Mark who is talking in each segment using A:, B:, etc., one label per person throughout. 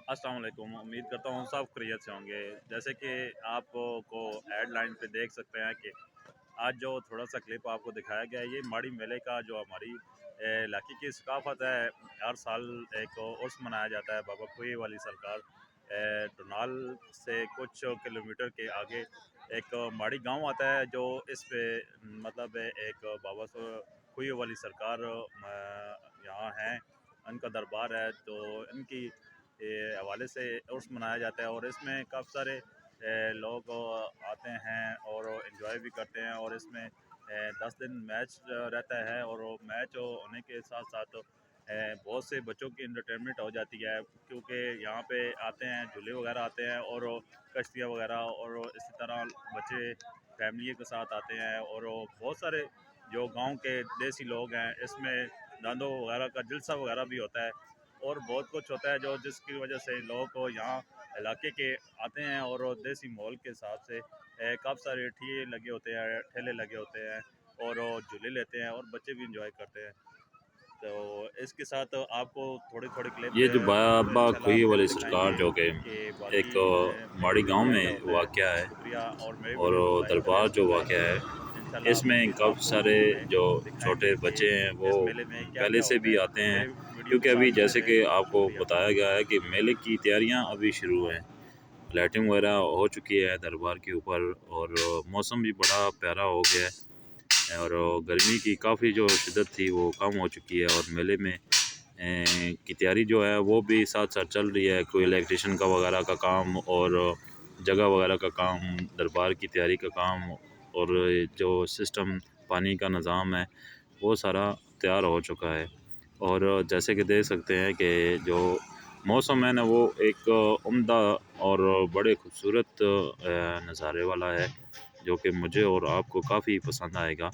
A: अस्सलाम वालेकुम। उम्मीद करता हूँ सब खैरियत से होंगे। जैसे कि आपको हेडलाइन पे देख सकते हैं कि आज जो थोड़ा सा क्लिप आपको दिखाया गया है, ये माड़ी मेले का जो हमारी इलाके की सकाफत है। हर साल एक उर्स मनाया जाता है बाबा खोई वाली सरकार टुनाल से कुछ किलोमीटर के आगे एक माड़ी गांव आता है, जो इस पे मतलब एक बाबा खोई वाली सरकार यहाँ हैं, उनका दरबार है। तो इनकी हवाले से उर्स मनाया जाता है और इसमें काफ़ी सारे लोग आते हैं और इन्जॉय भी करते हैं। और इसमें 10 दिन मैच रहता है और मैच होने के साथ साथ बहुत से बच्चों की इंटरटेनमेंट हो जाती है, क्योंकि यहाँ पे आते हैं, झूले वगैरह आते हैं और कश्तियाँ वगैरह, और इसी तरह बच्चे फैमिली के साथ आते हैं। और बहुत सारे जो गांव के देसी लोग हैं, इसमें दांदों वगैरह का जलसा वगैरह भी होता है और बहुत कुछ होता है, जो जिसकी वजह से लोग को यहाँ इलाके के आते हैं। और देसी माहौल के हिसाब से काफ़ी सारे ठेले लगे होते हैं और झूले लेते हैं और बच्चे भी इंजॉय करते हैं। तो इसके साथ आपको थोड़ी थोड़ी क्लिप
B: ये जो बाबा
A: इंशाल्लाह
B: खोई
A: फिर
B: वाली सरकार
A: दिखाएंगे
B: जो कि
A: कि बाकी
B: एक माड़ी
A: मेले में
B: गांव
A: क्या क्या
B: में
A: होता है।
B: वाक़या है,
A: शुक्रिया, और मेरी
B: और
A: वीडियो को लाइक करें,
B: दरबार जो
A: सब्सक्राइब
B: वाक़या
A: करें।
B: है,
A: इंशाल्लाह
B: इसमें काफ़ी
A: आपको
B: सारे
A: वीडियो में
B: जो
A: दिखाएंगे
B: छोटे
A: कि
B: बच्चे हैं वो
A: इस मेले में क्या
B: पहले
A: क्या
B: से
A: होता
B: भी
A: है।
B: आते हैं,
A: मेरी वीडियो को
B: क्योंकि अभी
A: साथ बने
B: जैसे
A: रहें।
B: कि आपको
A: शुक्रिया।
B: बताया गया है कि मेले की तैयारियां अभी शुरू हैं। लाइटिंग वगैरह हो चुकी है दरबार के ऊपर, और मौसम भी बड़ा प्यारा हो गया है, और गर्मी की काफ़ी जो शिद्दत थी वो कम हो चुकी है। और मेले में की तैयारी जो है वो भी साथ साथ चल रही है। कोई इलेक्ट्रिशियन का वगैरह का काम, और जगह वगैरह का काम, दरबार की तैयारी का काम, और जो सिस्टम पानी का निज़ाम है वो सारा तैयार हो चुका है। और जैसे कि देख सकते हैं कि जो मौसम है ना, वो एक उम्दा और बड़े खूबसूरत नज़ारे वाला है, जो कि मुझे और आपको काफ़ी पसंद आएगा।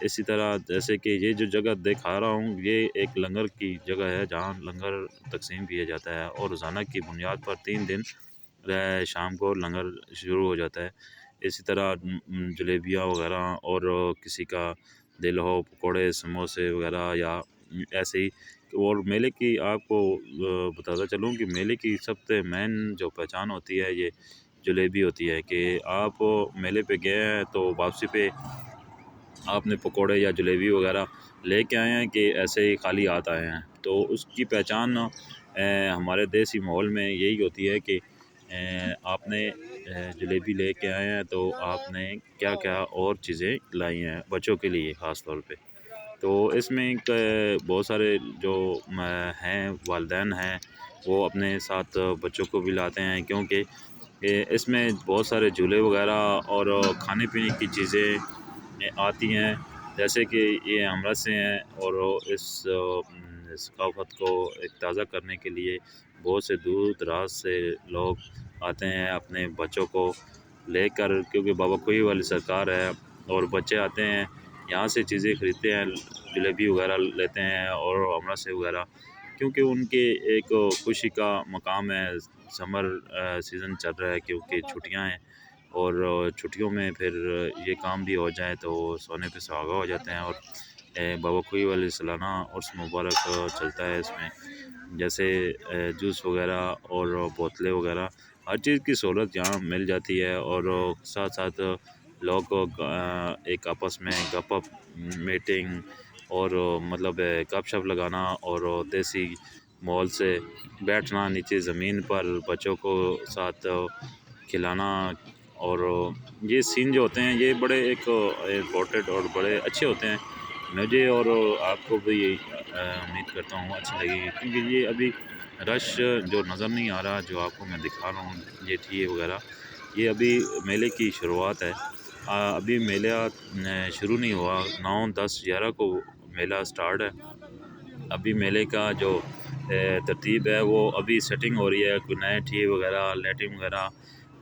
B: इसी तरह जैसे कि ये जो जगह दिखा रहा हूँ, ये एक लंगर की जगह है जहाँ लंगर तकसीम किया जाता है, और रोज़ाना की बुनियाद पर 3 दिन शाम को लंगर शुरू हो जाता है। इसी तरह जलेबियाँ वगैरह, और किसी का दिल हो पकौड़े समोसे वगैरह, या ऐसे ही। और मेले की आपको बताता चलूँ कि मेले की सबसे मेन जो पहचान होती है, ये जलेबी होती है। कि आप मेले पे गए हैं तो वापसी पे आपने पकोड़े या जलेबी वगैरह लेके आए हैं कि ऐसे ही खाली हाथ आए हैं, तो उसकी पहचान हमारे देसी माहौल में यही होती है कि आपने जलेबी लेके आए हैं तो आपने क्या क्या और चीज़ें लाई हैं बच्चों के लिए ख़ास तौर पे। तो इसमें एक बहुत सारे जो हैं वालिदैन हैं, वो अपने साथ बच्चों को भी लाते हैं, क्योंकि इसमें बहुत सारे झूले वगैरह और खाने पीने की चीज़ें आती हैं। जैसे कि ये अमृत से हैं, और इस सकाफत को एक ताज़ा करने के लिए बहुत से दूर दराज से लोग आते हैं अपने बच्चों को लेकर, क्योंकि बाबा खोई वाली सरकार है, और बच्चे आते हैं यहाँ से चीज़ें ख़रीदते हैं, जलेबी वगैरह लेते हैं और अमृत से वगैरह, क्योंकि उनके एक खुशी का मकाम है। समर सीज़न चल रहा है, क्योंकि छुट्टियां हैं, और छुट्टियों में फिर ये काम भी हो जाए तो सोने पे सुहागा हो जाते हैं। और बाबा खोई वाली सालाना उर्स मुबारक चलता है। इसमें जैसे जूस वगैरह और बोतलें वगैरह, हर चीज़ की सहूलत यहाँ मिल जाती है। और साथ साथ लोग एक आपस में गपअप मीटिंग, और मतलब गप शप लगाना, और देसी माहौल से बैठना नीचे ज़मीन पर बच्चों को साथ खिलाना, और ये सीन जो होते हैं ये बड़े एक इम्पोर्टेंट और बड़े अच्छे होते हैं। मुझे और आपको भी उम्मीद करता हूँ अच्छी लगेगी, क्योंकि ये अभी रश जो नज़र नहीं आ रहा, जो आपको मैं दिखा रहा हूँ ये ठिए वगैरह, ये अभी मेले की शुरुआत है। अभी मेला शुरू नहीं हुआ, 9, 10, 11 को मेला स्टार्ट है। अभी मेले का जो तरतीब है वो अभी सेटिंग हो रही है, कोई नए ठिए वगैरह, लाइटिंग वगैरह,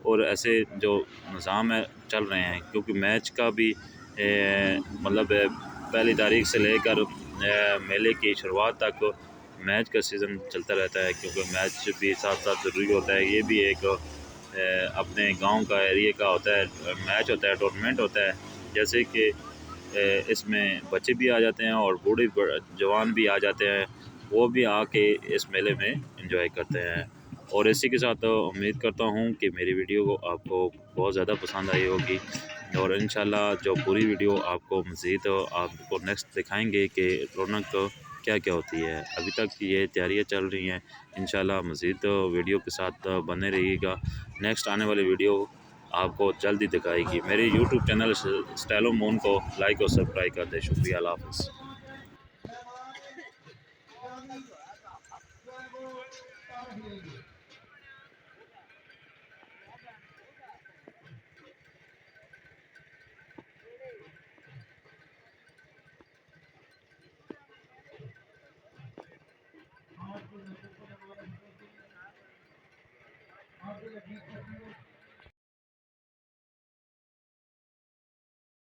B: और ऐसे जो निज़ाम है चल रहे हैं। क्योंकि मैच का भी मतलब पहली तारीख से लेकर मेले की शुरुआत तक मैच का सीज़न चलता रहता है, क्योंकि मैच भी साथ साथ ज़रूरी होता है। ये भी एक अपने गांव का एरिया का होता है, मैच होता है, टूर्नामेंट होता है। जैसे कि इसमें बच्चे भी आ जाते हैं और बूढ़े जवान भी आ जाते हैं, वो भी आके इस मेले में एंजॉय करते हैं। और इसी के साथ उम्मीद करता हूँ कि मेरी वीडियो को आपको बहुत ज़्यादा पसंद आई होगी, और इंशाल्लाह जो पूरी वीडियो आपको मज़ीद आपको नेक्स्ट दिखाएंगे कि रौनक क्या क्या होती है। अभी तक ये तैयारियां चल रही हैं, इंशाल्लाह मज़ीद वीडियो के साथ बने रहिएगा। नेक्स्ट आने वाली वीडियो आपको जल्दी दिखाएगी। मेरे यूट्यूब चैनल स्टाइलो मून को लाइक और सब्सक्राइब कर दें। शुक्रिया, अल्लाह हाफ़िज़।